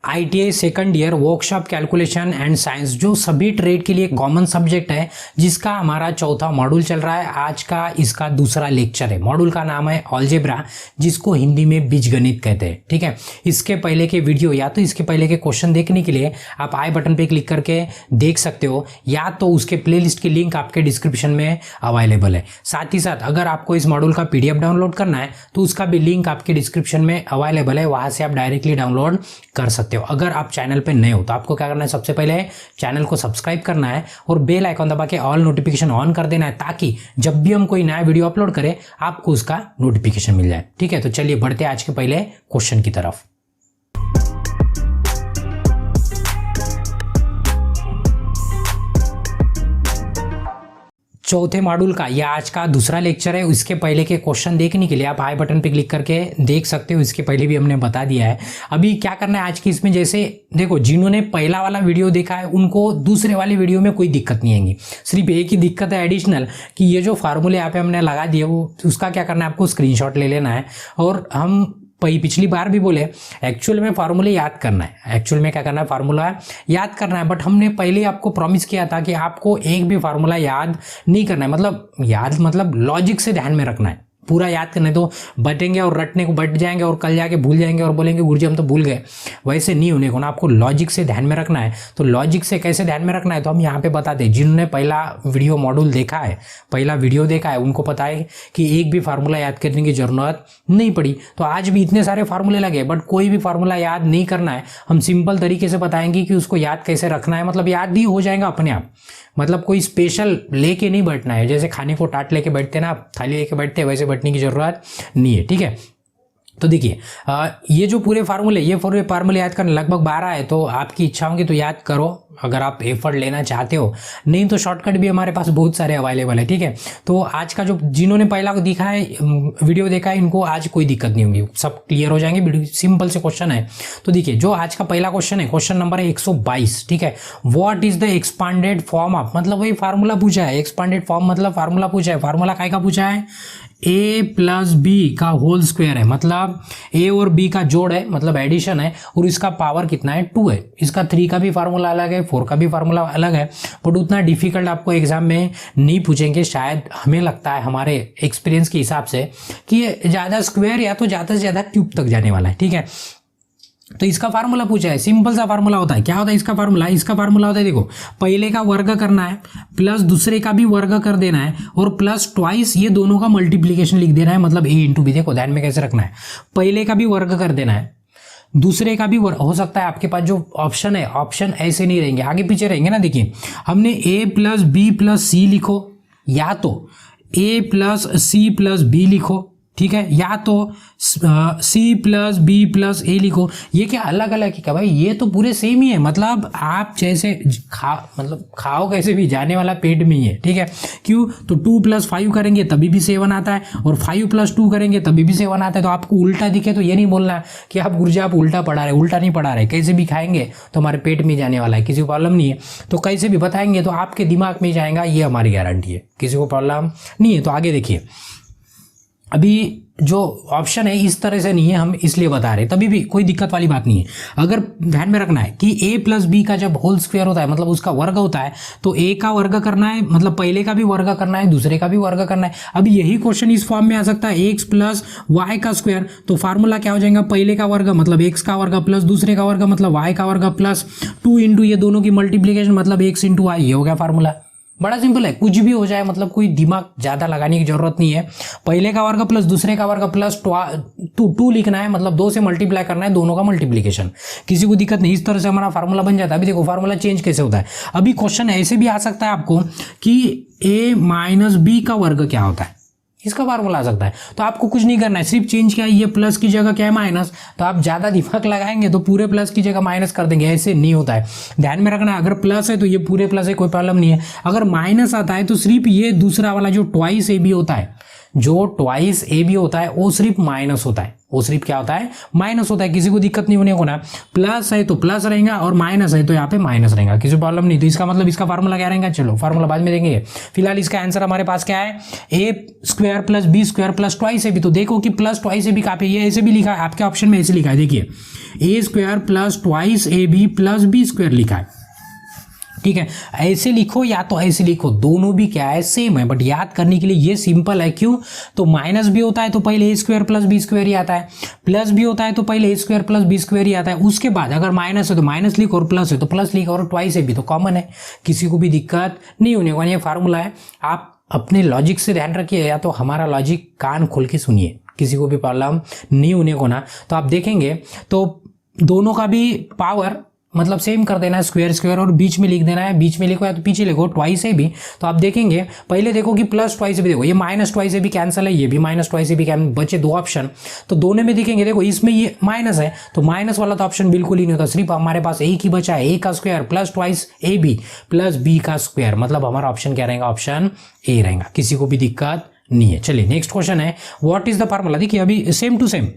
ITI second year workshop calculation and science, जो सभी trade के लिए कॉमन सब्जेक्ट है, जिसका हमारा चौथा मॉड्यूल चल रहा है। आज का इसका दूसरा लेक्चर है। मॉड्यूल का नाम है अलजेब्रा, जिसको हिंदी में बीजगणित कहते हैं। ठीक है, इसके पहले के वीडियो या तो इसके पहले के क्वेश्चन देखने के लिए आप आई बटन पे क्लिक करके देख सकते हो, या तो उसके प्लेलिस्ट की लिंक आपके डिस्क्रिप्शन में अवेलेबल है। साथ ही साथ अगर आपको इस मॉड्यूल का PDF डाउनलोड करना है तो उसका भी लिंक आपके डिस्क्रिप्शन में अवेलेबल है, वहां से आप डायरेक्टली डाउनलोड कर सकते हो। अगर आप चैनल पे नए हो तो आपको क्या करना है, सबसे पहले चैनल को सब्सक्राइब करना है और बेल आइकन दबा के ऑल नोटिफिकेशन ऑन कर देना है, ताकि जब भी हम कोई नया वीडियो अपलोड करें आपको उसका नोटिफिकेशन मिल जाए। ठीक है, तो चलिए बढ़ते हैं आज के पहले क्वेश्चन की तरफ। चौथे मॉड्यूल का यह आज का दूसरा लेक्चर है। इसके पहले के क्वेश्चन देखने के लिए आप आई बटन पे क्लिक करके देख सकते हो। इसके पहले भी हमने बता दिया है। अभी क्या करना है आज की इसमें, जैसे देखो जिन्होंने पहला वाला वीडियो देखा है उनको दूसरे वाले वीडियो में कोई दिक्कत नहीं आएगी। सिर्फ एक ही दिक्कत है एडिशनल, कि ये जो फार्मूले यहाँ पे हमने लगा दिए वो उसका क्या करना है, आपको स्क्रीनशॉट ले लेना है। और हम पिछली बार भी बोले एक्चुअल में फार्मूले याद करना है। एक्चुअल में क्या करना है, फार्मूला याद करना है। बट हमने पहले आपको प्रॉमिस किया था कि आपको एक भी फार्मूला याद नहीं करना है, मतलब लॉजिक से ध्यान में रखना है। पूरा याद करना है तो बटेंगे और रटने को बट जाएंगे और कल जाके भूल जाएंगे और बोलेंगे गुरुजी हम तो भूल गए। वैसे नहीं होने को ना, आपको लॉजिक से ध्यान में रखना है। तो लॉजिक से कैसे ध्यान में रखना है तो हम यहाँ पे बताते हैं। जिन्होंने पहला वीडियो मॉड्यूल देखा है, पहला वीडियो देखा है, उनको पता है कि एक भी फार्मूला याद करने की जरूरत नहीं पड़ी। तो आज भी इतने सारे फार्मूले लगे बट कोई भी फार्मूला याद नहीं करना है। हम सिंपल तरीके से बताएंगे कि उसको याद कैसे रखना है, मतलब याद ही हो जाएगा अपने आप। मतलब कोई स्पेशल लेके नहीं बैठना है, जैसे खाने को टाट लेके बैठते ना, थाली लेके बैठते हैं, वैसे बैठने की जरूरत नहीं है। ठीक है, तो देखिए ये जो पूरे फार्मूले याद करने लगभग 12 है। तो आपकी इच्छा होगी तो याद करो, अगर आप एफर्ट लेना चाहते हो। नहीं तो शॉर्टकट भी हमारे पास बहुत सारे अवेलेबल है। ठीक है, तो आज का जो जिन्होंने पहला दिखा है वीडियो देखा है, इनको आज कोई दिक्कत नहीं होगी, सब क्लियर हो जाएंगे। वीडियो सिंपल से क्वेश्चन है। तो देखिए जो आज का पहला क्वेश्चन है, क्वेश्चन नंबर है 122। ठीक है, what is the expanded form of, मतलब वही फार्मूला पूछा है। एक्सपांडेड फॉर्म मतलब फार्मूला पूछा है। फार्मूला काय का पूछा है, a प्लस बी का होल स्क्वायर है, मतलब a और b का जोड़ है, मतलब एडिशन है, और इसका पावर कितना है, 2 है। इसका 3 का भी फार्मूला अलग है, 4 का भी फार्मूला अलग है। बट उतना डिफिकल्ट आपको एग्जाम में नहीं पूछेंगे शायद। हमें लगता है हमारे एक्सपीरियंस के हिसाब से कि ये ज़्यादा स्क्वायर या तो ज़्यादा से ज़्यादा क्यूब तक जाने वाला है। ठीक है, तो इसका फार्मूला पूछा है, सिंपल सा फार्मूला होता है। क्या होता है इसका फार्मूला होता है, देखो पहले का वर्ग करना है प्लस दूसरे का भी वर्ग कर देना है और प्लस ट्वाइस ये दोनों का मल्टीप्लीकेशन लिख देना है, मतलब a इंटू बी। देखो ध्यान में कैसे रखना है, पहले का भी वर्ग कर देना है, दूसरे का भी वर्ग। हो सकता है आपके पास जो ऑप्शन है, ऑप्शन ऐसे नहीं रहेंगे, आगे पीछे रहेंगे ना। देखिए हमने a plus B plus C लिखो, या तो a plus C plus B लिखो, ठीक है, या तो C plus B plus A लिखो। ये क्या अलग अलग है क्या भाई, ये तो पूरे सेम ही है। मतलब आप जैसे खाओ कैसे भी, जाने वाला पेट में ही है। ठीक है, क्यों, तो 2 प्लस 5 करेंगे तभी भी 7 आता है, और 5 प्लस 2 करेंगे तभी भी 7 आता है। तो आपको उल्टा दिखे तो ये नहीं बोलना कि आप गुरुजी आप उल्टा पढ़ा रहे, उल्टा नहीं पढ़ा रहे। कैसे भी खाएंगे तो हमारे पेट में जाने वाला है, किसी को प्रॉब्लम नहीं है। तो कैसे भी बताएंगे तो आपके दिमाग में जाएगा, ये हमारी गारंटी है, किसी को प्रॉब्लम नहीं है। तो आगे देखिए, अभी जो ऑप्शन है इस तरह से नहीं है, हम इसलिए बता रहे, तभी भी कोई दिक्कत वाली बात नहीं है। अगर ध्यान में रखना है कि a प्लस बी का जब होल स्क्वायर होता है, मतलब उसका वर्ग होता है, तो a का वर्ग करना है, मतलब पहले का भी वर्ग करना है, दूसरे का भी वर्ग करना है। अब यही क्वेश्चन इस फॉर्म में आ सकता है, x प्लस वाई का स्क्वायर। तो फार्मूला क्या हो जाएगा, पहले का वर्ग मतलब x का वर्ग प्लस दूसरे का वर्ग मतलब y का वर्ग प्लस 2 इंटू ये दोनों की मल्टीप्लीकेशन मतलब x इंटू y। ये हो गया फार्मूला। बड़ा सिंपल है, कुछ भी हो जाए, मतलब कोई दिमाग ज़्यादा लगाने की जरूरत नहीं है। पहले का वर्ग प्लस दूसरे का वर्ग प्लस 2 लिखना है, मतलब 2 से मल्टीप्लाई करना है, दोनों का मल्टीप्लिकेशन। किसी को दिक्कत नहीं, इस तरह से हमारा फार्मूला बन जाता है। अभी देखो फार्मूला चेंज कैसे होता है। अभी क्वेश्चन ऐसे भी आ सकता है आपको कि a माइनस बी का वर्ग क्या होता है, इसका फार्मूला आ सकता है। तो आपको कुछ नहीं करना है, सिर्फ चेंज क्या है, ये प्लस की जगह क्या है माइनस। तो आप ज़्यादा दिमाग लगाएंगे तो पूरे प्लस की जगह माइनस कर देंगे, ऐसे नहीं होता है। ध्यान में रखना है, अगर प्लस है तो ये पूरे प्लस है, कोई प्रॉब्लम नहीं है। अगर माइनस आता है तो सिर्फ ये दूसरा वाला जो ट्वाइस ए बी होता है, जो ट्वाइस ए बी होता है वो सिर्फ माइनस होता है, वो सिर्फ क्या होता है, माइनस होता है। किसी को दिक्कत नहीं होने को ना, प्लस है तो प्लस रहेगा और माइनस है तो यहाँ पे माइनस रहेगा, किसी प्रॉब्लम नहीं। तो इसका मतलब इसका फार्मूला क्या रहेगा, चलो फार्मूला बाद में देंगे। फिलहाल इसका आंसर हमारे पास क्या है, A square plus B square plus twice A B. तो देखो कि प्लस ट्वाइस ए बी कहाँ पे, ये ऐसे भी लिखा है आपके ऑप्शन में, ऐसे लिखा है, देखिए A square plus twice A B plus B square लिखा है, ठीक है। ऐसे लिखो या तो ऐसे लिखो, दोनों भी क्या है, सेम है, बट याद करने के लिए ये सिंपल है। क्यों, तो माइनस भी होता है तो पहले ए स्क्वायर प्लस बी स्क्वायर ही आता है, प्लस भी होता है तो पहले ए स्क्वायर प्लस बी स्क्वायर ही आता है। उसके बाद अगर माइनस है तो माइनस लिखो और प्लस है तो प्लस लिखो, और ट्वाइस है भी तो कॉमन है, किसी को भी दिक्कत नहीं होने वाली। ये फार्मूला है, आप अपने लॉजिक से ध्यान रखिए, या तो हमारा लॉजिक कान खोल के सुनिए, किसी को भी प्रॉब्लम नहीं होने को ना। तो आप देखेंगे तो दोनों का भी पावर मतलब सेम कर देना है, स्क्वायर स्क्वायर, और बीच में लिख देना है, बीच में लिखो या तो पीछे लिखो ट्वाइस ए भी। तो आप देखेंगे पहले देखो कि प्लस ट्वाइस ए भी, देखो ये माइनस ट्वाइस ए भी कैंसिल है, ये भी माइनस ट्वाइस ए भी कैंसिल, बचे दो ऑप्शन। तो दोनों में दिखेंगे, देखो इसमें ये माइनस है तो माइनस वाला तो ऑप्शन बिल्कुल ही नहीं होता, सिर्फ हमारे पास एक ही बचा है, ए का square plus twice A B plus B का स्क्वायर, मतलब हमारा ऑप्शन क्या रहेगा, ऑप्शन ए रहेगा, किसी को भी दिक्कत नहीं है। चलिए नेक्स्ट क्वेश्चन है, व्हाट इज द फार्मूला। देखिए अभी सेम टू सेम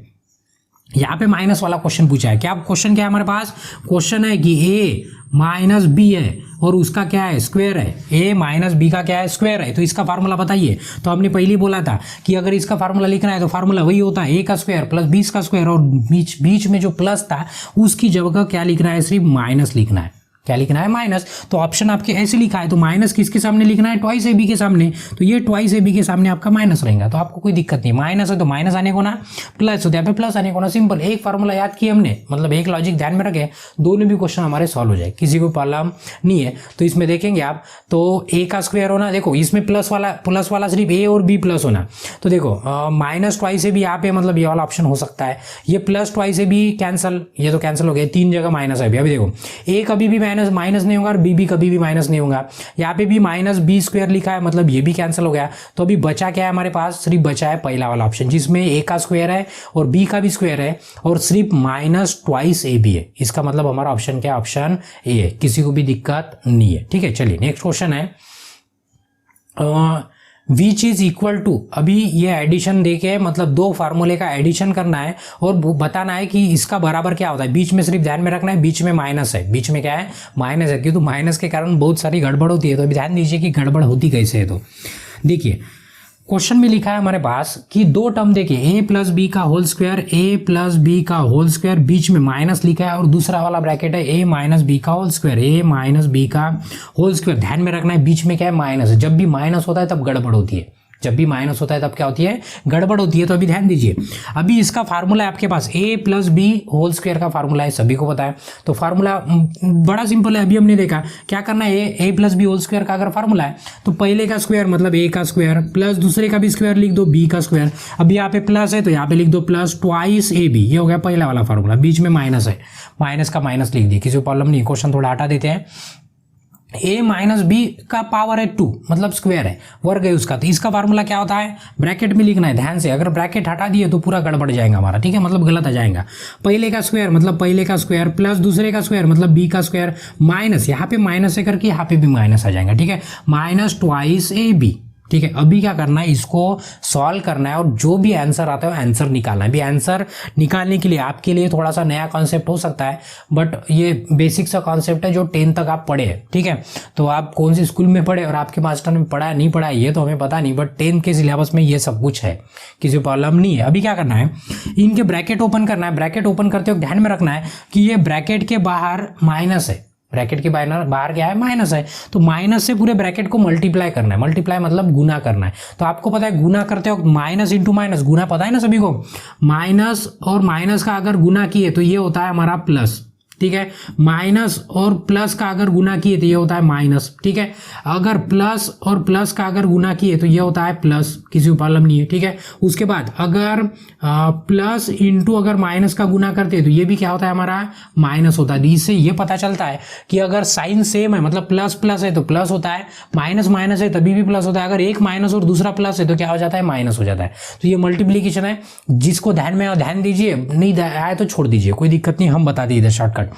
यहाँ पे माइनस वाला क्वेश्चन पूछा है। क्या क्वेश्चन क्या है हमारे पास, क्वेश्चन है कि ए माइनस बी है और उसका क्या है, स्क्वायर है, ए माइनस बी का क्या है, स्क्वायर है। तो इसका फार्मूला बताइए। तो हमने पहले ही बोला था कि अगर इसका फार्मूला लिखना है तो फार्मूला वही होता है, ए का स्क्वायर प्लस बी का स्क्वायर, और बीच में जो प्लस था उसकी जगह क्या लिखना है, सिर्फ माइनस लिखना है। क्या लिखना है, माइनस। तो ऑप्शन आपके ऐसे लिखा है, तो माइनस किसके सामने लिखना है, ट्वाइस ए बी के सामने। तो ये ट्वाइस ए बी के सामने आपका माइनस रहेगा, तो आपको कोई दिक्कत नहीं। माइनस है तो माइनस आने को ना, प्लस हो तो यहाँ पे प्लस आने को ना, सिंपल। एक फार्मूला याद किया हमने, मतलब एक लॉजिक ध्यान में रखे, दोनों भी क्वेश्चन हमारे सॉल्व हो जाए, किसी को प्रॉब्लम नहीं है। तो इसमें देखेंगे आप, तो ए का स्क्वायर होना, देखो इसमें प्लस वाला सिर्फ ए और बी प्लस होना। तो देखो माइनस ट्वाइस ए बी यहाँ पे, मतलब ये वाला ऑप्शन हो सकता है। ये plus twice A B cancel, ये तो कैंसिल हो गया, तीन जगह माइनस है अभी। अभी देखो ए कभी भी माइनस नहीं होगा और बी भी कभी भी माइनस नहीं होगा। यहाँ पे भी माइनस बी स्क्वायर लिखा है, मतलब ये भी कैंसिल हो गया। तो अभी बचा क्या है हमारे पास, सिर्फ बचा है पहला वाला ऑप्शन, जिसमें ए का स्क्वायर है और बी का भी स्क्वायर है और सिर्फ माइनस ट्वाइस ए बी है। इसका मतलब हमारा ऑप्शन क्या है, ऑप्शन ए है, किसी को भी दिक्कत नहीं है, ठीक है। चलिए नेक्स्ट क्वेश्चन है, विच इज इक्वल टू। अभी ये एडिशन देके, मतलब दो फार्मूले का एडिशन करना है और बताना है कि इसका बराबर क्या होता है। बीच में सिर्फ ध्यान में रखना है, बीच में माइनस है, बीच में क्या है, माइनस है, क्योंकि माइनस के कारण बहुत सारी गड़बड़ होती है। तो अभी ध्यान दीजिए कि गड़बड़ होती कैसे है। तो देखिए क्वेश्चन में लिखा है हमारे पास कि दो टर्म देखिए, ए प्लस बी का होल स्क्वायर, ए प्लस बी का होल स्क्वायर, बीच में माइनस लिखा है और दूसरा वाला ब्रैकेट है ए माइनस बी का होल स्क्वायर, ए माइनस बी का होल स्क्वायर। ध्यान में रखना है बीच में क्या है, माइनस है। जब भी माइनस होता है तब गड़बड़ होती है, जब भी माइनस होता है तब क्या होती है, गड़बड़ होती है। तो अभी ध्यान दीजिए, अभी इसका फार्मूला है आपके पास, ए प्लस बी होल स्क्वायर का फार्मूला है, सभी को पता है। तो फार्मूला बड़ा सिंपल है, अभी हमने देखा क्या करना है। ए प्लस बी होल स्क्वायर का अगर फार्मूला है तो पहले का स्क्वायर मतलब ए का स्क्वायर प्लस दूसरे का भी स्क्वायर लिख दो, बी का स्क्वायर। अभी यहाँ पे प्लस है तो यहाँ पे लिख दो प्लस ट्वाइस ए बी, ये हो गया पहला वाला फार्मूला। बीच में माइनस है, माइनस का माइनस लिख दिया, किसी को प्रॉब्लम नहीं। क्वेश्चन थोड़ा हटा देते हैं। ए माइनस बी का पावर है 2, मतलब स्क्वायर है, वर्ग है उसका। तो इसका फार्मूला क्या होता है, ब्रैकेट में लिखना है ध्यान से। अगर ब्रैकेट हटा दिए तो पूरा गड़बड़ जाएगा हमारा, ठीक है, मतलब गलत आ जाएगा। पहले का स्क्वायर मतलब पहले का स्क्वायर प्लस दूसरे का स्क्वायर मतलब बी का स्क्वायर, माइनस, यहाँ पे माइनस है करके यहाँ पे भी माइनस आ जाएगा, ठीक है, माइनस ट्वाइस ए बी, ठीक है। अभी क्या करना है, इसको सॉल्व करना है और जो भी आंसर आता है वो आंसर निकालना है। अभी आंसर निकालने के लिए आपके लिए थोड़ा सा नया कॉन्सेप्ट हो सकता है, बट ये बेसिक सा कॉन्सेप्ट है जो 10 तक आप पढ़े, ठीक है। तो आप कौन सी स्कूल में पढ़े और आपके मास्टर ने पढ़ा नहीं पढ़ा ये तो हमें पता नहीं, बट 10 के सिलेबस में ये सब कुछ है, किसी प्रॉब्लम नहीं है। अभी क्या करना है, इनके ब्रैकेट ओपन करना है। ब्रैकेट ओपन करते वक्त ध्यान में रखना है कि ये ब्रैकेट के बाहर माइनस है, ब्रैकेट के बाहर क्या है, माइनस है। तो माइनस से पूरे ब्रैकेट को मल्टीप्लाई करना है, मल्टीप्लाई मतलब गुना करना है। तो आपको पता है गुना करते हो माइनस इंटू माइनस, गुना पता है ना सभी को। माइनस और माइनस का अगर गुना किए तो ये होता है हमारा प्लस, ठीक है। माइनस और प्लस का अगर गुना किए तो ये होता है माइनस, ठीक है। अगर प्लस और प्लस का अगर गुना किए तो ये होता है प्लस, किसी को प्रॉब्लम नहीं है, ठीक है। उसके बाद अगर प्लस इंटू अगर माइनस का गुना करते हैं तो ये भी क्या होता है हमारा, माइनस होता है। इससे ये पता चलता है कि अगर साइन सेम है, मतलब प्लस प्लस है तो प्लस होता है, माइनस माइनस है तभी भी प्लस होता है। अगर एक माइनस और दूसरा प्लस है तो क्या हो जाता है, माइनस हो जाता है। तो ये मल्टीप्लीकेशन है, जिसको ध्यान दीजिए, नहीं आया तो छोड़ दीजिए, कोई दिक्कत नहीं, हम बता दिए इधर शॉर्टकट।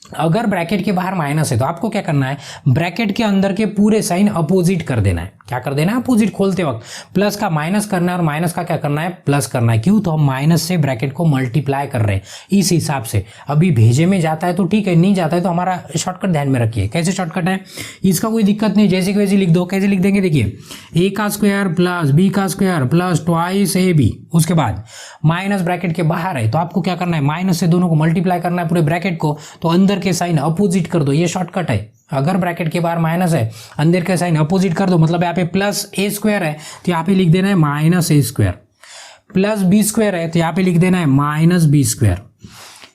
अगर ब्रैकेट के बाहर माइनस है तो आपको क्या करना है, ब्रैकेट के अंदर के पूरे साइन अपोजिट कर देना है। क्या कर देना है, अपोजिट खोलते वक्त प्लस का माइनस करना है और माइनस का क्या करना है, प्लस करना है। क्यों, तो हम माइनस से ब्रैकेट को मल्टीप्लाई कर रहे हैं इस हिसाब से। अभी भेजे में जाता है तो ठीक है, नहीं जाता है तो हमारा शॉर्टकट ध्यान में रखिए। कैसे शॉर्टकट है, इसका कोई दिक्कत नहीं, जैसे कि वैसे लिख दो। कैसे लिख देंगे, देखिए ए का स्क्वायर प्लस बी का square plus twice A B, उसके बाद माइनस ब्रैकेट के बाहर है तो आपको क्या करना है, माइनस से दोनों को मल्टीप्लाई करना है पूरे ब्रैकेट को, तो अंदर के साइन अपोजिट कर दो, ये शॉर्टकट है। अगर ब्रैकेट के बाहर माइनस है, अंदर के साइन अपोजिट कर दो, मतलब यहाँ पे प्लस ए स्क्वायर है तो यहाँ पे लिख देना है माइनस ए स्क्वायर, प्लस बी स्क्वायर है तो यहाँ पे लिख देना है माइनस बी स्क्वायर।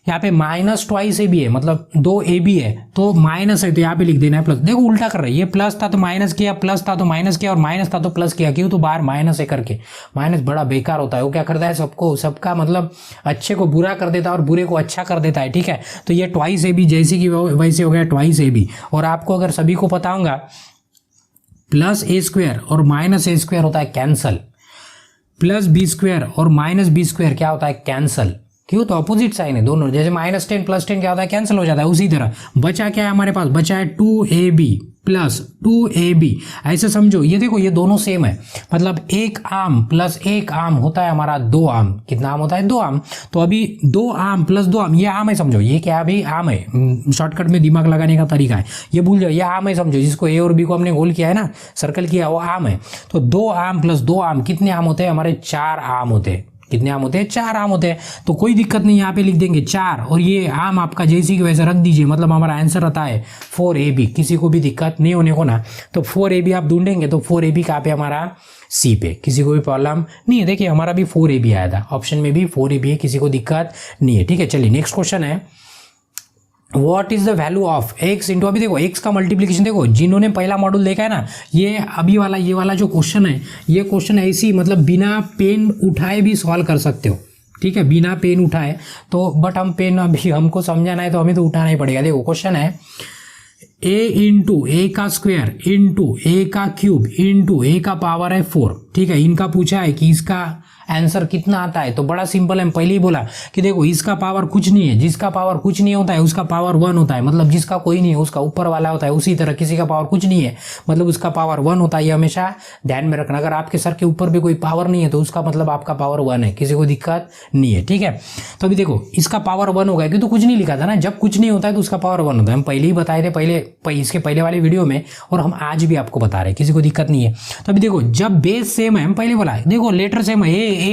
यहाँ पे माइनस ट्वाइस ए बी है, मतलब 2 ए बी है तो माइनस है तो यहाँ पे लिख देना है प्लस। देखो उल्टा कर रहे हैं, ये प्लस था तो माइनस किया, प्लस था तो माइनस किया और माइनस था तो प्लस किया। क्यों, तो बाहर माइनस है करके। माइनस बड़ा बेकार होता है, वो क्या करता है, सबको सबका मतलब अच्छे को बुरा कर देता है और बुरे को अच्छा कर देता है। ठीक है, तो ये ट्वाइस ए बी जैसे कि वैसे हो गया ट्वाइस ए बी। और आपको अगर सभी को पता होगा प्लस ए स्क्वायर और माइनस ए स्क्वायर होता है कैंसल, प्लस बी स्क्वायर और माइनस बी स्क्वायर क्या होता है, कैंसल। क्यों, तो अपोजिट साइन है दोनों। जैसे -10 + 10 क्या होता है, कैंसिल हो जाता है। उसी तरह बचा क्या है हमारे पास, बचा है 2ab प्लस 2ab। ऐसे समझो, ये देखो ये दोनों सेम है, मतलब एक आम प्लस एक आम होता है हमारा 2 आम। कितना आम होता है, 2 आम। तो अभी 2 आम प्लस 2 आम, ये आम है समझो, ये क्या अभी आम है। शॉर्टकट में दिमाग लगाने का तरीका है, ये भूल जाओ, ये आम है समझो। जिसको ए और बी को हमने गोल किया है ना, सर्कल किया, वो आम है। तो 2 आम प्लस 2 आम कितने आम होते हैं हमारे, 4 आम होते हैं। कितने आम होते हैं, 4 आम होते हैं। तो कोई दिक्कत नहीं, यहाँ पे लिख देंगे 4 और ये आम आपका जैसी की वैसे रख दीजिए, मतलब हमारा आंसर आता है 4ab। किसी को भी दिक्कत नहीं होने को ना, तो 4ab आप ढूंढेंगे तो 4ab कहाँ पे हमारा, सी पे। किसी को भी प्रॉब्लम नहीं है, देखिए हमारा भी 4ab आया था, ऑप्शन में भी 4ab है, किसी को दिक्कत नहीं है। ठीक है, चलिए नेक्स्ट क्वेश्चन है, what is the value of x into, अभी देखो एक्स का मल्टीप्लीकेशन देखो, जिन्होंने पहला मॉड्यूल देखा है ना, ये अभी वाला ये वाला जो क्वेश्चन है, ये क्वेश्चन ऐसी मतलब बिना पेन उठाए भी सॉल्व कर सकते हो। ठीक है, बिना पेन उठाए तो, बट हम पेन अभी हमको समझाना है तो हमें तो उठाना ही पड़ेगा। देखो क्वेश्चन है a इंटू ए का स्क्वायर इंटू ए का क्यूब इंटू ए का पावर है 4। ठीक है, इनका पूछा है कि इसका आंसर कितना आता है। तो बड़ा सिंपल है, पहले ही बोला कि देखो इसका पावर कुछ नहीं है, जिसका पावर कुछ नहीं होता है उसका पावर 1 होता है, मतलब जिसका कोई नहीं है उसका ऊपर वाला होता है। उसी तरह किसी का पावर कुछ नहीं है मतलब उसका पावर 1 होता है, ये हमेशा ध्यान में रखना। अगर आपके सर के ऊपर भी कोई पावर नहीं है तो उसका मतलब आपका पावर 1 है, किसी को दिक्कत नहीं है। ठीक है, तो अभी देखो इसका पावर 1 होगा क्योंकि तो कुछ नहीं लिखा था ना, जब कुछ नहीं होता है तो उसका पावर 1 होता है। हम पहले ही बताए थे, इसके पहले वाले वीडियो में, और हम आज भी आपको बता रहे हैं, किसी को दिक्कत नहीं है। तो अभी देखो जब बेस सेम है, हम पहले बोला देखो लेटर सेम है, ए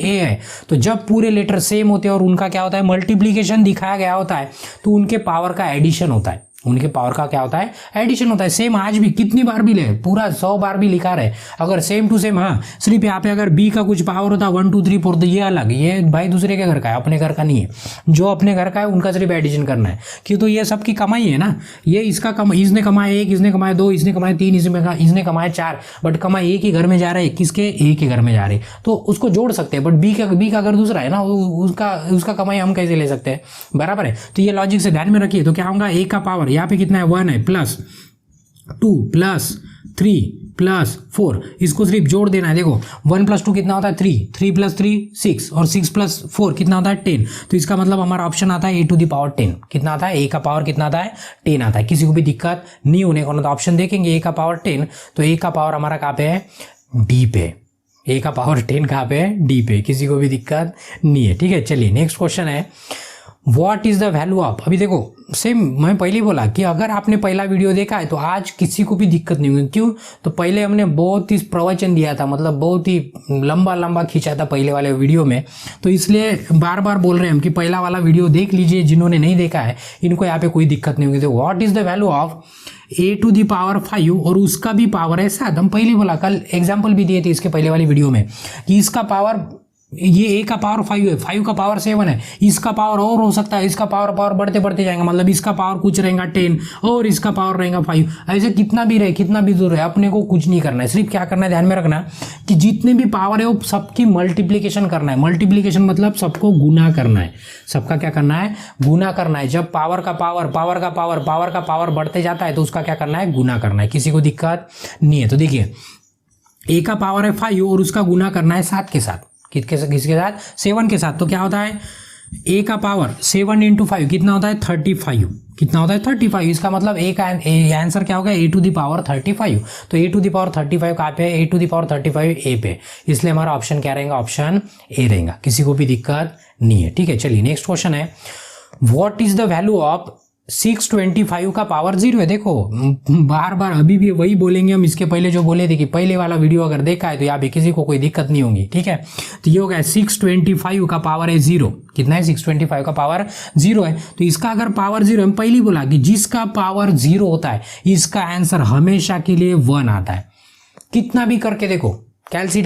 है, तो जब पूरे लेटर सेम होते हैं और उनका क्या होता है, मल्टीप्लीकेशन दिखाया गया होता है तो उनके पावर का एडिशन होता है। उनके पावर का क्या होता है, एडिशन होता है। सेम आज भी कितनी बार भी ले, पूरा 100 बार भी लिखा रहे, अगर सेम टू सेम, हाँ सिर्फ यहाँ पे अगर बी का कुछ पावर होता है 1 2 3 4 तो ये अलग, ये भाई दूसरे के घर का है, अपने घर का नहीं है। जो अपने घर का है उनका सिर्फ एडिशन करना है, क्यों तो ये सबकी कमाई है ना। ये इसका इसने कमाया 1, इसने कमाया 2, इसने कमाया 3, इसने कमाया 4, बट कमाई एक ही घर में जा रहा है, किसके, एक ही घर में जा रही, तो उसको जोड़ सकते हैं। बट बी का घर दूसरा है ना, उसका कमाई हम कैसे ले सकते हैं, बराबर है। तो ये लॉजिक से ध्यान में रखिए। तो क्या होगा, ए का पावर यहाँ पे कितना है, 1 है, प्लस 2 प्लस 3 प्लस 4, इसको सिर्फ जोड़ देना है। देखो 1 + 2 कितना होता है, 3, 3 + 3 6 और 6 + 4 कितना होता है 10। तो इसका मतलब हमारा ऑप्शन आता है a⁻10। कितना आता है, a का पावर कितना आता है, 10 आता है। किसी को भी दिक्कत नहीं होने को ना, तो ऑप्शन देखेंगे a का पावर 10, तो a का पावर हमारा कहाँ पे है, d पे। a का पावर 10 कहाँ पे है, d पे। किसी को भी दिक्कत नहीं है। ठीक है, चलिए नेक्स्ट क्वेश्चन है, what is the value of, अभी देखो सेम मैं पहले ही बोला कि अगर आपने पहला वीडियो देखा है तो आज किसी को भी दिक्कत नहीं होगी। क्यों, तो पहले हमने बहुत ही प्रवचन दिया था, मतलब बहुत ही लंबा खींचा था पहले वाले वीडियो में, तो इसलिए बार बार बोल रहे हैं हम कि पहला वाला वीडियो देख लीजिए। जिन्होंने नहीं देखा है इनको यहाँ पे कोई दिक्कत नहीं होगी। तो what is the value of a⁵ और उसका भी पावर है 7। हम पहले बोला, कल एग्जाम्पल भी दिए थे इसके पहले वाली वीडियो में कि इसका पावर, ये a का पावर 5 है, 5 का पावर 7 है, इसका पावर और हो सकता है, इसका पावर बढ़ते जाएगा, मतलब इसका पावर कुछ रहेगा 10 और इसका पावर रहेगा 5। ऐसे कितना भी रहे, कितना भी दूर है, अपने को कुछ नहीं करना है। सिर्फ क्या करना है, ध्यान में रखना कि जितने भी पावर है वो सबकी मल्टीप्लीकेशन करना है। मल्टीप्लीकेशन मतलब सबको गुना करना है, सबका क्या करना है, गुना करना है। जब पावर का पावर बढ़ते जाता है तो उसका क्या करना है, गुना करना है। किसी को दिक्कत नहीं है। तो देखिए a का पावर है 5 और उसका गुना करना है 7 के साथ, किसके साथ, 7 के साथ। तो क्या होता है, ए का पावर 7 इंटू 5 कितना होता है 35, कितना होता है 35। इसका मतलब ए का आंसर क्या होगा ए टू द पावर 35। तो ए टू द पावर 35 कहाँ पे है, ए टू द पावर 35 ए पे, इसलिए हमारा ऑप्शन क्या रहेगा, ऑप्शन ए रहेगा, किसी को भी दिक्कत नहीं है। ठीक है, चलिए नेक्स्ट क्वेश्चन है, what is the value of 625 का पावर 0 है। देखो बार बार अभी भी वही बोलेंगे हम, इसके पहले जो बोले थे कि पहले वाला वीडियो अगर देखा है तो यहाँ पे किसी को कोई दिक्कत नहीं होगी। ठीक है, तो ये हो गया 625 का पावर है 0, कितना है 625 का पावर 0 है। तो इसका अगर पावर 0, हम पहले ही बोला कि जिसका पावर 0 होता है इसका आंसर हमेशा के लिए 1 आता है। कितना भी करके देखो, कैल्सी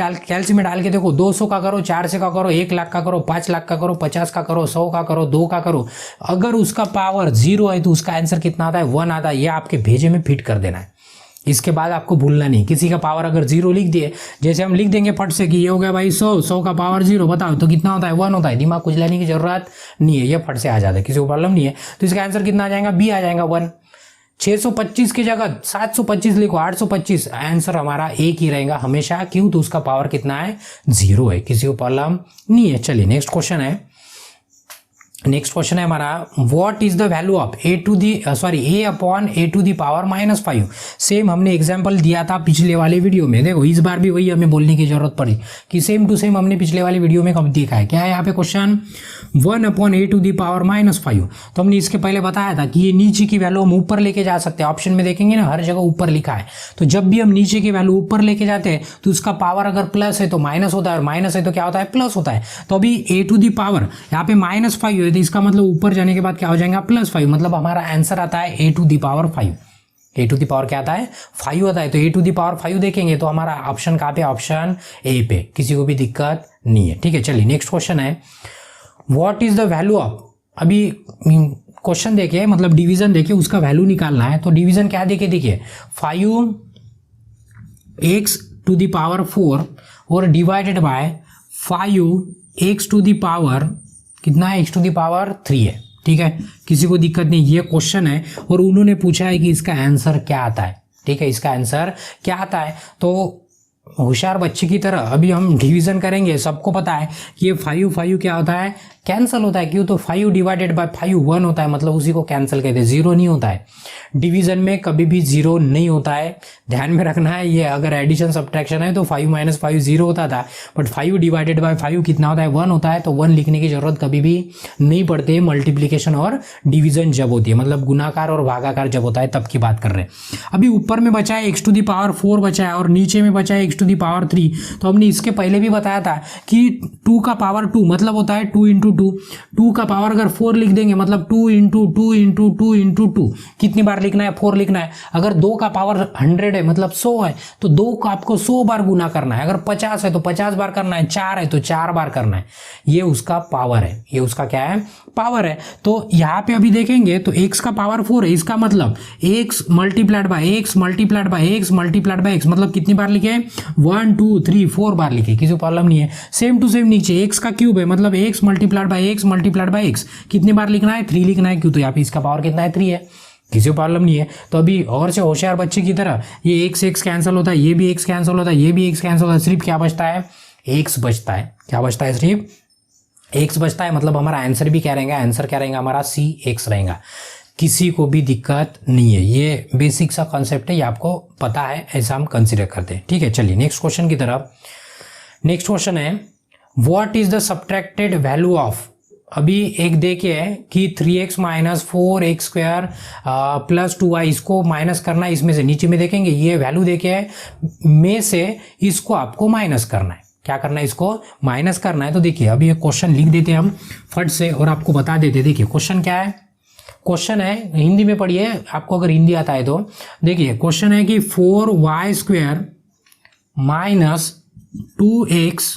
में डाल के देखो, 200 का करो, 400 का करो, 1 लाख का करो, 5 लाख का करो, 50 का करो, 100 का करो, 2 का करो, अगर उसका पावर 0 है तो उसका आंसर कितना आता है 1 आता है। ये आपके भेजे में फिट कर देना है, इसके बाद आपको भूलना नहीं। किसी का पावर अगर 0 लिख दिए, जैसे हम लिख देंगे फट से कि ये हो गया भाई 100 का पावर 0, बताओ तो कितना होता है 1 होता है। दिमाग कुछ लेने की जरूरत नहीं है, ये फट से आ जाता है, किसी को प्रॉब्लम नहीं है। तो इसका आंसर कितना आ जाएगा, बी आ जाएगा 1। 625 की जगह 725 लिखो, 825, आंसर हमारा एक ही रहेगा हमेशा। क्यों, तो उसका पावर कितना है 0 है, किसी को प्रॉब्लम नहीं है। चलिए नेक्स्ट क्वेश्चन है, नेक्स्ट क्वेश्चन है हमारा, what is the value of A upon A to the power -5। Same हमने एग्जांपल दिया था पिछले वाले वीडियो में। देखो इस बार भी वही हमें बोलने की जरूरत पड़ी कि सेम टू सेम हमने पिछले वाले वीडियो में कब देखा है। क्या है यहाँ पे question, 1 upon A to the power -5। तो हमने इसके पहले बताया था कि ये नीचे की वैल्यू हम ऊपर लेके जा सकते हैं। ऑप्शन में देखेंगे ना, हर जगह ऊपर लिखा है। तो जब भी हम नीचे की वैल्यू ऊपर लेके जाते हैं तो उसका पावर अगर प्लस है तो माइनस होता है, और माइनस है तो क्या होता है, प्लस होता है। तो अभी ए टू द पावर यहाँ पे -5 है, तो इसका मतलब ऊपर जाने के बाद क्या हो जाएगा +5, मतलब हमारा आंसर आता है A to the power 5। A to the power क्या आता है 5 होता है। तो ए टू द पावर 5 देखेंगे तो हमारा ऑप्शन कहाँ पे, ऑप्शन ए पे, किसी को भी दिक्कत नहीं है। ठीक है, चलिए नेक्स्ट क्वेश्चन है, what is the value of, अभी क्वेश्चन देखिए, मतलब डिवीजन देखिए, उसका वैल्यू निकालना है। तो डिवीजन क्या देखिए 5x टू द पावर 4 और divided by 5x to the power कितना है, x टू द पावर 3 है। ठीक है, किसी को दिक्कत नहीं, ये क्वेश्चन है और उन्होंने पूछा है कि इसका आंसर क्या आता है। ठीक है, इसका आंसर क्या आता है। तो होशियार बच्चे की तरह अभी हम डिवीजन करेंगे। सबको पता है कि ये 5 क्या होता है, कैंसिल होता है। क्यों, तो 5 डिवाइडेड बाय 5 1 होता है, मतलब उसी को कैंसिल कहते हैं, 0 नहीं होता है। डिवीजन में कभी भी 0 नहीं होता है, ध्यान में रखना है। ये अगर एडिशन सब्ट्रैक्शन है तो 5 - 5 0 होता था, बट 5 डिवाइडेड बाय 5 कितना होता है 1 होता है। तो 1 लिखने की जरूरत कभी भी नहीं पड़ती है। मल्टीप्लीकेशन और डिवीजन जब होती है, मतलब गुणाकार और भागाकार जब होता है तब की बात कर रहे हैं। अभी ऊपर में बचा है x टू द पावर 4 बचा है और नीचे में बचा है x टू द पावर 3। तो हमने इसके पहले भी बताया था कि 2 का पावर 2 मतलब होता है 2 × 2। 2 का पावर अगर 4 लिख देंगे मतलब 2 × 2 × 2 × 2। कितनी बार लिखना है, 4 लिखना है। अगर 2 का पावर 100 है मतलब 100 है तो 2 का आपको 100 बार गुना करना है। अगर 50 है तो 50 बार करना है, 4 है तो 4 बार करना है। ये उसका पावर है, ये उसका क्या है, पावर है। तो यहाँ पे अभी देखेंगे तो x का पावर 4 है, इसका मतलब x multiplied by x multiplied by x multiplied by x, मतलब कितनी बार लिखे 1 2 3 4 बार लिखे, किसी को प्रॉब्लम नहीं है। सेम टू सेम नीचे x का क्यूब है, मतलब x multiplied by x multiplied by x, कितनी बार लिखना है 3 लिखना है। क्यों, तो यहाँ पे इसका पावर कितना है 3 है, किसी को प्रॉब्लम नहीं है। तो अभी और से होशियार बच्चे की तरह ये x x कैंसिल होता है, ये भी x कैंसिल होता है, ये भी x कैंसिल होता है, सिर्फ क्या बचता है x बचता है। क्या बचता है, सिर्फ x बचता है। मतलब हमारा आंसर भी क्या रहेगा, आंसर क्या रहेगा हमारा C x रहेगा, किसी को भी दिक्कत नहीं है। ये बेसिक सा कॉन्सेप्ट है, ये आपको पता है, ऐसा हम कंसिडर करते हैं। ठीक है, चलिए नेक्स्ट क्वेश्चन की तरफ। नेक्स्ट क्वेश्चन है, what is the subtracted value of, अभी एक देखिए कि 3x - 4x² + 2y, इसको माइनस करना है इसमें से। नीचे में देखेंगे ये वैल्यू देखे में से इसको आपको माइनस करना है। क्या करना है, इसको माइनस करना है। तो देखिए अभी ये क्वेश्चन लिख देते हैं हम फट से और आपको बता देते। देखिए क्वेश्चन क्या है, क्वेश्चन है हिंदी में पढ़िए, आपको अगर हिंदी आता है तो। देखिए क्वेश्चन है कि 4y² - 2x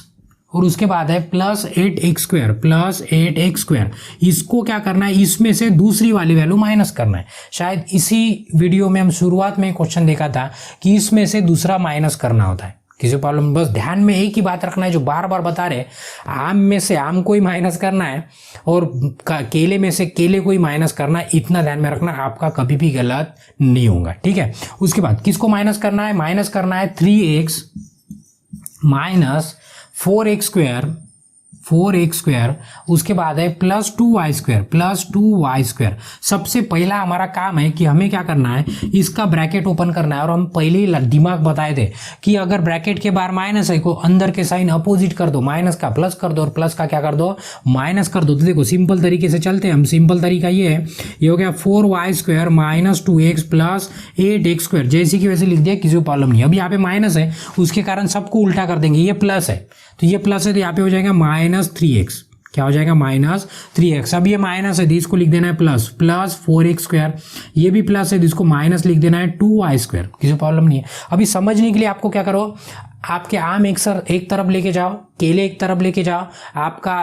और उसके बाद है +8x², इसको क्या करना है, इसमें से दूसरी वाली वैल्यू माइनस करना है। शायद इसी वीडियो में हम शुरुआत में क्वेश्चन देखा था कि इसमें से दूसरा माइनस करना होता है। किसी प्रॉब्लम, बस ध्यान में एक ही बात रखना है जो बार बार बता रहे, आम में से आम को ही माइनस करना है और केले में से केले को ही माइनस करना है। इतना ध्यान में रखना, आपका कभी भी गलत नहीं होगा। ठीक है, उसके बाद किसको माइनस करना है, माइनस करना है 3x - 4x² 4x², उसके बाद है +2y², सबसे पहला हमारा काम है कि हमें क्या करना है, इसका ब्रैकेट ओपन करना है। और हम पहले ही दिमाग बताए थे कि अगर ब्रैकेट के बाहर माइनस है को अंदर के साइन अपोजिट कर दो, माइनस का प्लस कर दो और प्लस का क्या कर दो, माइनस कर दो। तो देखो सिंपल तरीके से चलते हैं हम। सिंपल तरीका ये है, ये हो गया 4y² - 2x + 8x², जैसे कि वैसे लिख दिया, किसी को प्रॉब्लम नहीं। अब यहाँ पे माइनस है, उसके कारण सबको उल्टा कर देंगे। ये प्लस है तो ये प्लस है, तो यहाँ पे हो जाएगा -3x। क्या हो जाएगा, -3x। अब ये माइनस है तो इसको लिख देना है प्लस 4x²। ये भी प्लस है तो इसको माइनस लिख देना है 2y², किसी प्रॉब्लम नहीं है। अभी समझने के लिए आपको क्या करो, आपके आम एक तरफ लेके जाओ, केले एक तरफ लेके जाओ, आपका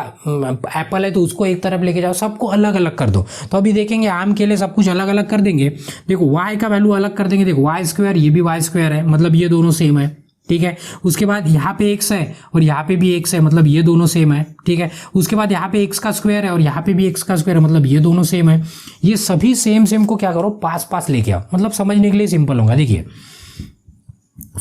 एप्पल है तो उसको एक तरफ लेके जाओ, सबको अलग अलग कर दो। तो अभी देखेंगे आम केले सब कुछ अलग अलग कर देंगे। देखो y का वैल्यू अलग कर देंगे। देखो y², ये भी y² है, मतलब ये दोनों सेम है, ठीक है। उसके बाद यहाँ पे x है और यहाँ पे भी x है, मतलब ये दोनों सेम है, ठीक है। उसके बाद यहाँ पे x² है और यहाँ पे भी x² है, मतलब ये दोनों सेम है। ये सभी सेम को क्या करो, पास लेके आओ, मतलब समझने के लिए सिंपल होगा। देखिए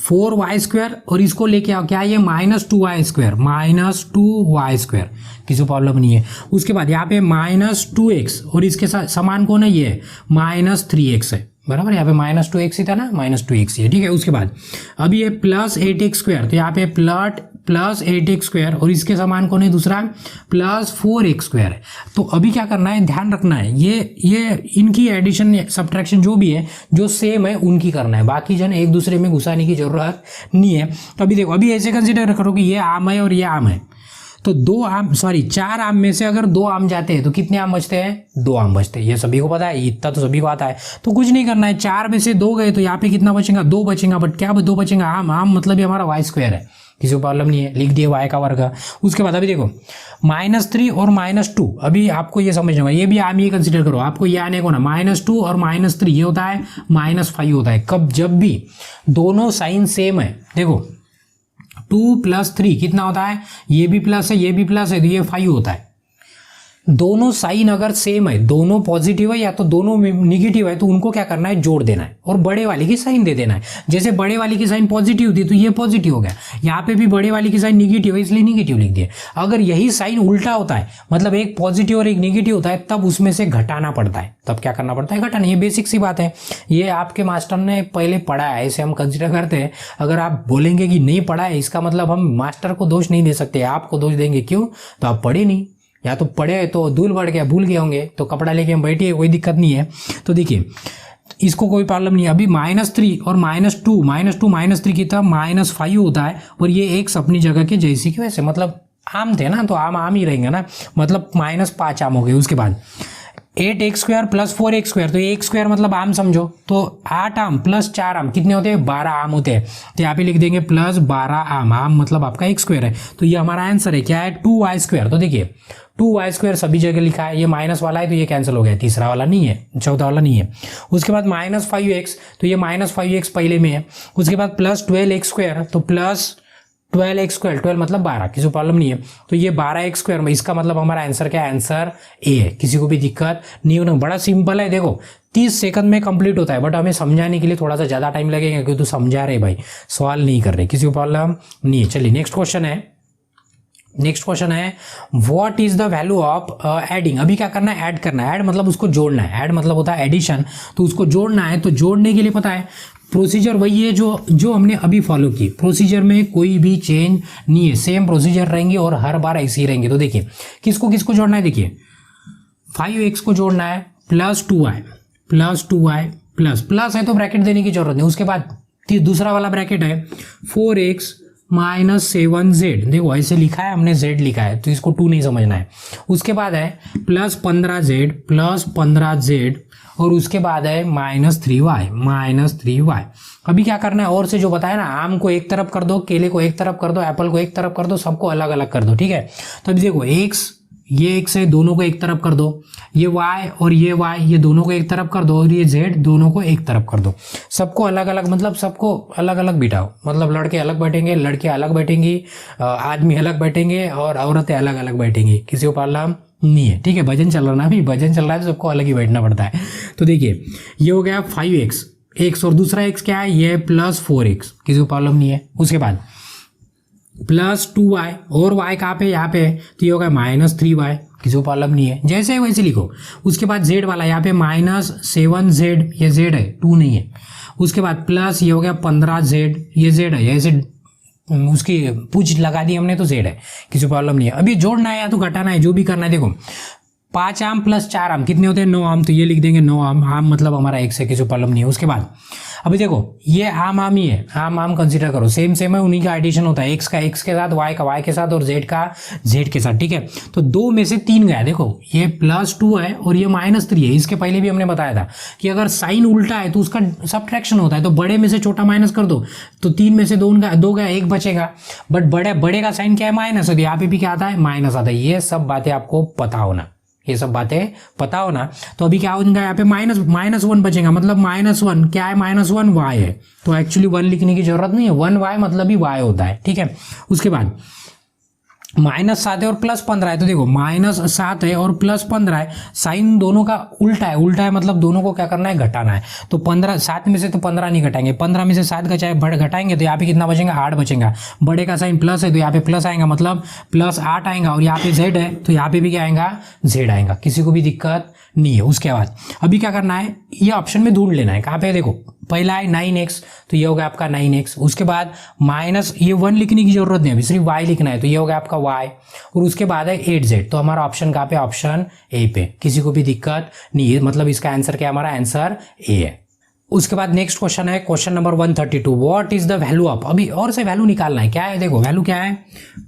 4y² और इसको लेके आओ, क्या ये -2y², किसी प्रॉब्लम नहीं है। उसके बाद यहाँ पे -2x और इसके साथ समान कौन है, ये -3x है, बराबर। यहाँ पे -2x ही था ना, -2x ही है, ठीक है। उसके बाद अभी ये +8x², तो यहाँ पे +8x² और इसके समान कौन है, दूसरा +4x² है। तो अभी क्या करना है, ध्यान रखना है, ये इनकी एडिशन सब्ट्रैक्शन जो भी है, जो सेम है उनकी करना है, बाकी जन एक दूसरे में घुसाने की जरूरत नहीं है। तो अभी देखो, अभी ऐसे कंसिडर करो कि ये आम है और ये आम है, तो 4 आम में से अगर 2 आम जाते हैं तो कितने आम बचते हैं, 2 आम बचते हैं। ये सभी को पता है, इतना तो सभी को आता है। तो कुछ नहीं करना है, 4 में से 2 गए तो यहाँ पे कितना बचेगा, 2 बचेगा। बट क्या 2 बचेगा, आम मतलब ये हमारा y² है, किसी को प्रॉब्लम नहीं है, लिख दिए y का वर्ग। उसके बाद अभी देखो -3 और -2, अभी आपको ये समझना होगा, ये भी आम ही कंसिडर करो। आपको ये आने को ना, -2 और -3 ये होता है -5 होता है। कब, जब भी दोनों साइन सेम है। देखो 2 + 3 कितना होता है, ये भी प्लस है ये भी प्लस है, तो ये 5 होता है। दोनों साइन अगर सेम है, दोनों पॉजिटिव है या तो दोनों निगेटिव है, तो उनको क्या करना है, जोड़ देना है और बड़े वाले की साइन दे देना है। जैसे बड़े वाली की साइन पॉजिटिव थी तो ये पॉजिटिव हो गया, यहाँ पे भी बड़े वाली की साइन निगेटिव है इसलिए निगेटिव लिख दिया। अगर यही साइन उल्टा होता है, मतलब एक पॉजिटिव और एक निगेटिव होता है, तब उसमें से घटाना पड़ता है। तब क्या करना पड़ता है, घटाना। ये बेसिक सी बात है, ये आपके मास्टर ने पहले पढ़ा है, ऐसे हम कंसिडर करते हैं। अगर आप बोलेंगे कि नहीं पढ़ा है, इसका मतलब हम मास्टर को दोष नहीं दे सकते, आपको दोष देंगे। क्यों, तो आप पढ़े नहीं, या तो पढ़े तो धूल बढ़ गया, भूल गए होंगे, तो कपड़ा लेके हम बैठिए, कोई दिक्कत नहीं है। तो देखिए इसको कोई प्रॉब्लम नहीं है। अभी -3 और -2 -3 की तरफ -5 होता है, और ये x अपनी जगह के जैसी की वैसे, मतलब आम थे ना तो आम ही रहेंगे ना, मतलब -5 आम हो गए। उसके बाद 8x² + 4x², तो x² मतलब आम समझो, तो 8 आम + 4 आम कितने होते हैं, 12 आम होते हैं। तो यहाँ पे लिख देंगे +12 आम मतलब आपका x² है। तो ये हमारा आंसर है, क्या है, 2y²। तो देखिए 2y² सभी जगह लिखा है, ये माइनस वाला है तो ये कैंसिल हो गया, तीसरा वाला नहीं है, चौथा वाला नहीं है। उसके बाद -5x, तो ये -5x पहले में है। उसके बाद +12x², तो +12x², 12 मतलब 12, किसी को प्रॉब्लम नहीं है। तो ये 12x² में, इसका मतलब हमारा आंसर क्या है, आंसर ए है। किसी को भी दिक्कत नहीं होना, बड़ा सिंपल है। देखो 30 सेकंड में कंप्लीट होता है, बट हमें समझाने के लिए थोड़ा सा ज़्यादा टाइम लगेगा, क्योंकि तू समझा रहे भाई, सवाल नहीं कर रहे, किसी को प्रॉब्लम नहीं है। चलिए नेक्स्ट क्वेश्चन है what is the value of adding. अभी क्या करना है, ऐड करना है। ऐड मतलब उसको जोड़ना है, ऐड मतलब होता है एडिशन, तो उसको जोड़ना है। तो जोड़ने के लिए पता है प्रोसीजर वही है जो हमने अभी फॉलो की। प्रोसीजर में कोई भी चेंज नहीं है, सेम प्रोसीजर रहेंगे और हर बार ऐसे ही रहेंगे। तो देखिए किसको जोड़ना है, देखिए 5x को जोड़ना है +2y प्लस है तो ब्रैकेट देने की जरूरत नहीं। उसके बाद दूसरा वाला ब्रैकेट है 4x -7z, देखो ऐसे लिखा है हमने, z लिखा है तो इसको 2 नहीं समझना है। उसके बाद है +15z और उसके बाद है -3y। अभी क्या करना है, और से जो बताया ना, आम को एक तरफ कर दो, केले को एक तरफ कर दो, एप्पल को एक तरफ कर दो, सबको अलग अलग कर दो, ठीक है। तो अभी देखो ये x है, दोनों को एक तरफ कर दो, ये y और ये y, ये दोनों को एक तरफ कर दो, और ये z दोनों को एक तरफ कर दो। सबको अलग अलग, मतलब सबको अलग अलग बिठाओ, मतलब लड़के अलग बैठेंगे, लड़कियां अलग बैठेंगी, आदमी अलग बैठेंगे और औरतें अलग अलग बैठेंगी, किसी को प्रॉब्लम नहीं है, ठीक है। भजन चल रहा ना, अभी भजन चल रहा है तो सबको अलग ही बैठना पड़ता है। तो देखिए ये हो गया 5x और दूसरा x क्या है, ये +4x, किसी को प्रॉब्लम नहीं है। उसके बाद +2y और y कहाँ पे, यहाँ पे है, तो ये होगा -3y, किसी को प्रॉब्लम नहीं है, जैसे है वैसे लिखो। उसके बाद z वाला यहाँ पे -7z, ये z है, 2 नहीं है। उसके बाद प्लस ये हो गया 15z, ये z है, ऐसे उसकी पूछ लगा दी हमने तो z है, किसी प्रॉब्लम नहीं है। अभी जोड़ना है या तो घटाना है, जो भी करना है। देखो 5 आम + 4 आम कितने होते हैं, 9 आम, तो ये लिख देंगे 9 आम, आम मतलब हमारा x है, किसी प्रॉब्लम नहीं है। उसके बाद अभी देखो ये आम ही है, आम कंसीडर करो, सेम है, उन्हीं का एडिशन होता है, x का x के साथ, y का y के साथ और z का z के साथ, ठीक है। तो 2 में से 3 गया, देखो ये +2 है और ये -3 है। इसके पहले भी हमने बताया था कि अगर साइन उल्टा है तो उसका सब्ट्रैक्शन होता है, तो बड़े में से छोटा माइनस कर दो, तो 3 में से 2 गया, 1 बचेगा। बट बड़े का साइन क्या है, माइनस, तो यहाँ पे भी क्या आता है, माइनस आता है। ये सब बातें आपको पता होना, ये सब बातें पता हो ना। तो अभी क्या होगा, यहाँ पे -1 बचेगा, मतलब -1 क्या है, -1 y है, तो एक्चुअली 1 लिखने की जरूरत नहीं है, 1y मतलब ही y होता है, ठीक है। उसके बाद -7 है और +15 है, तो देखो -7 है और +15 है, साइन दोनों का उल्टा है मतलब दोनों को क्या करना है, घटाना है। तो 7 में से तो 15 नहीं घटाएंगे, 15 में से 7 घटाएंगे तो यहाँ पे कितना बचेगा, 8 बचेगा। बड़े का साइन प्लस है तो यहाँ पे प्लस आएगा, मतलब +8 आएगा, और यहाँ पे z है तो यहाँ पे भी क्या आएगा, z आएगा, किसी को भी दिक्कत नहीं है। उसके बाद अभी क्या करना है, ये ऑप्शन में ढूंढ लेना है, कहाँ पे, देखो पहला है 9x, तो ये होगा आपका 9x। उसके बाद माइनस ये 1 लिखने की जरूरत नहीं है, अभी सिर्फ y लिखना है, तो ये होगा आपका y। और उसके बाद है 8z, तो हमारा ऑप्शन कहाँ पे, ऑप्शन ए पे, किसी को भी दिक्कत नहीं है, मतलब इसका आंसर क्या है, हमारा आंसर ए है। उसके बाद नेक्स्ट क्वेश्चन है, question number 132, what is the value of, अभी और से वैल्यू निकालना है, क्या है, देखो वैल्यू क्या है,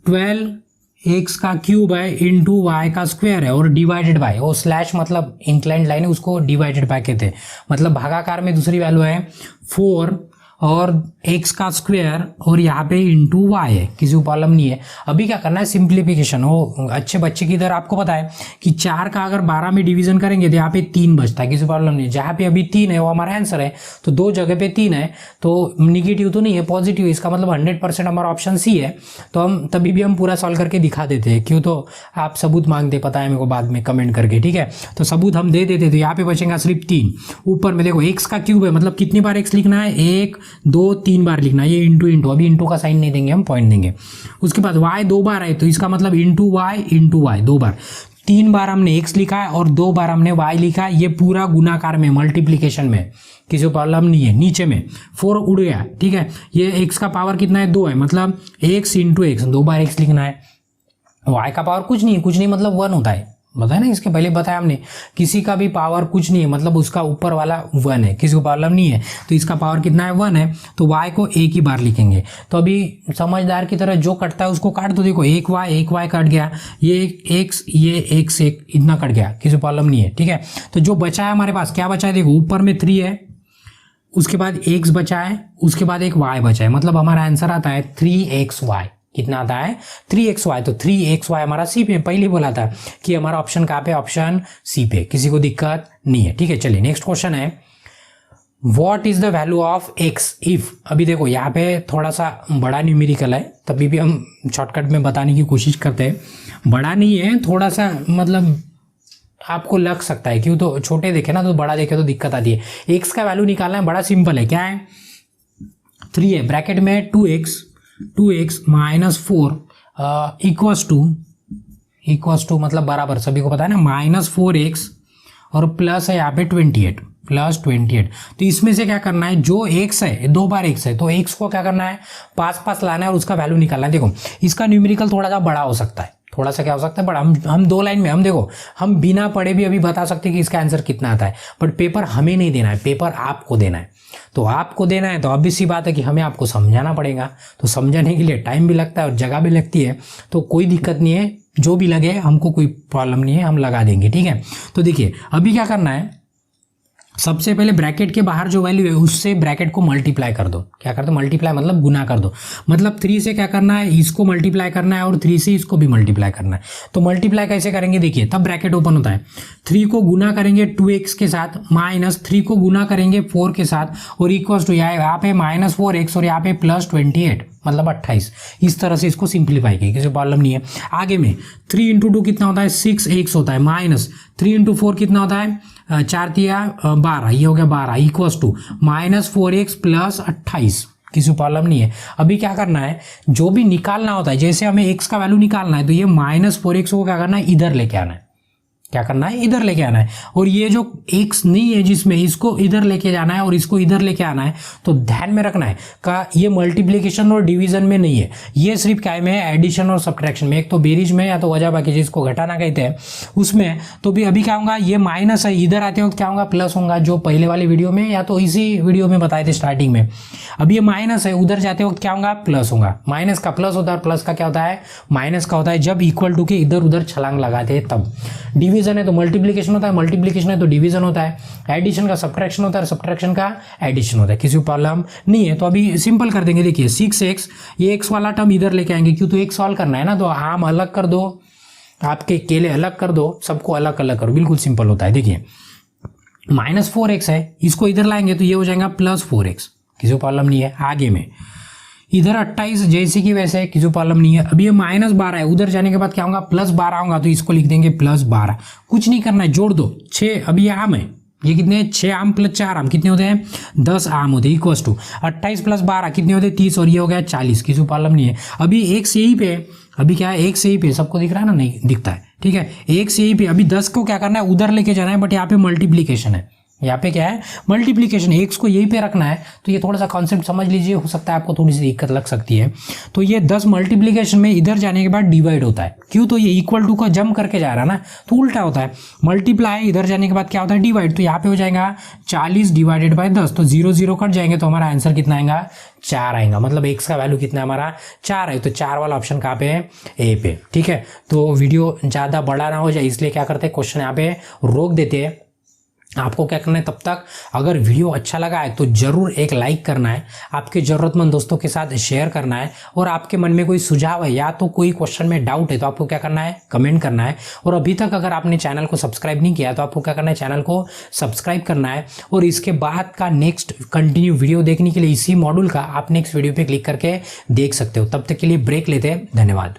12x³ है इंटू y का स्क्वायर है और डिवाइडेड बाय, वो स्लैश मतलब इंक्लाइंड लाइन है, उसको डिवाइडेड बाय कहते हैं, मतलब भागाकार में दूसरी वैल्यू है 4 और x² और यहाँ पे इंटू y है, किसी को प्रॉब्लम नहीं है। अभी क्या करना है, सिंप्लीफिकेशन, वो अच्छे बच्चे की तरह आपको पता है कि 4 का अगर 12 में डिवीजन करेंगे तो यहाँ पे 3 बचता है, किसी को प्रॉब्लम नहीं है। जहाँ पे अभी 3 है वो हमारा आंसर है, तो 2 जगह पे 3 है, तो निगेटिव तो नहीं है, पॉजिटिव, इसका मतलब 100% हमारा ऑप्शन सी है। तो हम तभी भी हम पूरा सॉल्व करके दिखा देते हैं, क्यों, तो आप सबूत मांगते, पता है मेरे को, बाद में कमेंट करके, ठीक है। तो सबूत हम दे देते, तो यहाँ पे बचेगा सिर्फ 3। ऊपर में देखो x³ है, मतलब कितनी बार x लिखना है, 1 2 3 बार लिखना है, ये इंटू, अभी इंटू का साइन नहीं देंगे, हम पॉइंट देंगे। उसके बाद y 2 बार है, तो इसका मतलब इंटू y 2 बार, 3 बार हमने x लिखा है और 2 बार हमने y लिखा है, ये पूरा गुणाकार में, मल्टीप्लीकेशन में, किसी को प्रॉब्लम नहीं है। नीचे में 4 उड़ गया, ठीक है। ये x का पावर कितना है, 2 है, मतलब x इंटू x, 2 बार x लिखना है। y का पावर कुछ नहीं मतलब 1 होता है, बताया ना, इसके पहले बताया हमने, किसी का भी पावर कुछ नहीं है, मतलब उसका ऊपर वाला 1 है, किसी को प्रॉब्लम नहीं है। तो इसका पावर कितना है, 1 है, तो y को एक ही बार लिखेंगे। तो अभी समझदार की तरह जो कटता है उसको काट दो, देखो एक y कट गया, ये x, ये x इतना कट गया, किसी को प्रॉब्लम नहीं है, ठीक है। तो जो बचा है हमारे पास, क्या बचा है, देखो ऊपर में 3 है, उसके बाद x बचा है, उसके बाद एक y बचा है, मतलब हमारा आंसर आता है 3xy। कितना आता है, 3xy, तो 3xy हमारा सी पे, पहले बोला था कि हमारा ऑप्शन कहाँ पे, ऑप्शन सी पे, किसी को दिक्कत नहीं है, ठीक है। चलिए नेक्स्ट क्वेश्चन है, what is the value of x if, अभी देखो यहाँ पे थोड़ा सा बड़ा न्यूमेरिकल है, तभी भी हम शॉर्टकट में बताने की कोशिश करते हैं, बड़ा नहीं है, थोड़ा सा मतलब आपको लग सकता है, क्यों, तो छोटे देखे ना तो बड़ा देखे तो दिक्कत आती है। x का वैल्यू निकालना है, बड़ा सिंपल है, क्या है, 3 है, ब्रैकेट में 2x -4 इक्वस टू मतलब बराबर, सभी को पता है ना, -4x और प्लस है यहाँ पे 28, +28। तो इसमें से क्या करना है, जो x है, 2 बार x है, तो x को क्या करना है, पास लाना है और उसका वैल्यू निकालना है। देखो इसका न्यूमेरिकल थोड़ा सा बड़ा हो सकता है, थोड़ा सा क्या हो सकता है बड़ा, हम 2 लाइन में, हम देखो हम बिना पढ़े भी अभी बता सकते हैं कि इसका आंसर कितना आता है, बट पेपर हमें नहीं देना है, पेपर आपको देना है। तो आपको देना है तो ऑब्वियस सी बात है कि हमें आपको समझाना पड़ेगा, तो समझाने के लिए टाइम भी लगता है और जगह भी लगती है, तो कोई दिक्कत नहीं है, जो भी लगे हमको कोई प्रॉब्लम नहीं है, हम लगा देंगे, ठीक है। तो देखिए अभी क्या करना है, सबसे पहले ब्रैकेट के बाहर जो वैल्यू है उससे ब्रैकेट को मल्टीप्लाई कर दो, क्या कर दो, मल्टीप्लाई मतलब गुना कर दो, मतलब 3 से क्या करना है, इसको मल्टीप्लाई करना है और 3 से इसको भी मल्टीप्लाई करना है। तो मल्टीप्लाई कैसे करेंगे, देखिए तब ब्रैकेट ओपन होता है, 3 को गुना करेंगे 2x के साथ, -3 को गुना करेंगे 4 के साथ और इक्वल्स टू यहाँ पे -4x और यहाँ पे +28 मतलब 28। इस तरह से इसको सिंप्लीफाई किया, किसी प्रॉब्लम नहीं है। आगे में 3 × 2 कितना होता है, 6x होता है, -3 × 4 कितना होता है, 4 × 3 = 12, ये हो गया 12 इक्वल्स टू -4x + 28, किसी प्रॉब्लम नहीं है। अभी क्या करना है, जो भी निकालना होता है, जैसे हमें x का वैल्यू निकालना है तो ये -4x को क्या करना है, इधर लेके आना है। क्या करना है, इधर लेके आना है। और ये जो x नहीं है जिसमें, इसको इधर लेके जाना है और इसको इधर लेके आना है। तो ध्यान में रखना है का ये मल्टीप्लिकेशन और डिवीजन में नहीं है, ये सिर्फ क्या में है, एडिशन और सब्ट्रैक्शन में। एक तो बेरीज में या तो वजह बाकी जिसको घटाना कहते हैं उसमें। तो भी अभी क्या होगा, ये माइनस है, इधर आते वक्त क्या होगा, प्लस होगा, जो पहले वाली वीडियो में या तो इसी वीडियो में बताए थे स्टार्टिंग में। अब ये माइनस है, उधर जाते वक्त क्या होगा, प्लस होगा। माइनस का प्लस होता है, प्लस का क्या होता है, माइनस का होता है। जब इक्वल टू के इधर उधर छलांग लगाते हैं तब। डिवीजन है तो मल्टीप्लिकेशन होता है, मल्टीप्लिकेशन है तो डिवीजन होता है। एडिशन का सब्ट्रैक्शन होता है, सब्ट्रैक्शन का एडिशन होता है। किसी को प्रॉब्लम नहीं है तो अभी सिंपल कर देंगे। देखिए 6x, ये x वाला टर्म इधर लेके आएंगे, क्यों, तो x सॉल्व करना है ना, तो आम अलग कर दो, आपके केले अलग कर दो, सबको अलग अलग करो, बिल्कुल सिंपल होता है। देखिए -4x है, इसको इधर लाएंगे तो ये हो जाएगा +4x, किसी को प्रॉब्लम नहीं है। आगे में इधर 28 जैसे की वैसे, किसी को प्रॉब्लम नहीं है। अभी ये -12 है, उधर जाने के बाद क्या होगा, +12 होगा, तो इसको लिख देंगे +12। कुछ नहीं करना है, जोड़ दो 6। अभी ये आम है, ये कितने, 6 आम + 4 आम कितने होते हैं, 10 आम होते हैं। इक्वल्स टू 28 + 12 कितने होते हैं, 30, और ये हो गया 40, किसी को प्रॉब्लम नहीं है। अभी एक से ही पे, अभी क्या है, एक से ही पे, सबको दिख रहा है ना, नहीं दिखता है, ठीक है, एक से ही पे। अभी 10 को क्या करना है, उधर लेके जाना है, बट यहाँ पे मल्टीप्लीकेशन है, यहाँ पे क्या है, मल्टीप्लिकेशन। एक्स को यही पे रखना है, तो ये थोड़ा सा कॉन्सेप्ट समझ लीजिए, हो सकता है आपको थोड़ी सी दिक्कत लग सकती है। तो ये 10 मल्टीप्लिकेशन में इधर जाने के बाद डिवाइड होता है, क्यों, तो ये इक्वल टू का जम करके जा रहा है ना, तो उल्टा होता है। मल्टीप्लाई इधर जाने के बाद क्या होता है, डिवाइड, तो यहाँ पे हो जाएगा 40 / 10, तो 0 0 कट जाएंगे, तो हमारा आंसर कितना आएगा, 4 आएगा। मतलब एक्स का वैल्यू कितना हमारा 4 है, तो 4 वाला ऑप्शन कहाँ पे है, ए पे, ठीक है। तो वीडियो ज़्यादा बड़ा ना हो जाए इसलिए क्या करते हैं, क्वेश्चन यहाँ पे रोक देते हैं। आपको क्या करना है, तब तक अगर वीडियो अच्छा लगा है तो जरूर एक लाइक करना है, आपके ज़रूरतमंद दोस्तों के साथ शेयर करना है, और आपके मन में कोई सुझाव है या तो कोई क्वेश्चन में डाउट है तो आपको क्या करना है, कमेंट करना है। और अभी तक अगर आपने चैनल को सब्सक्राइब नहीं किया तो आपको क्या करना है, चैनल को सब्सक्राइब करना है। और इसके बाद का नेक्स्ट कंटिन्यू वीडियो देखने के लिए इसी मॉड्यूल का आप नेक्स्ट वीडियो पर क्लिक करके देख सकते हो। तब तक के लिए ब्रेक लेते हैं, धन्यवाद।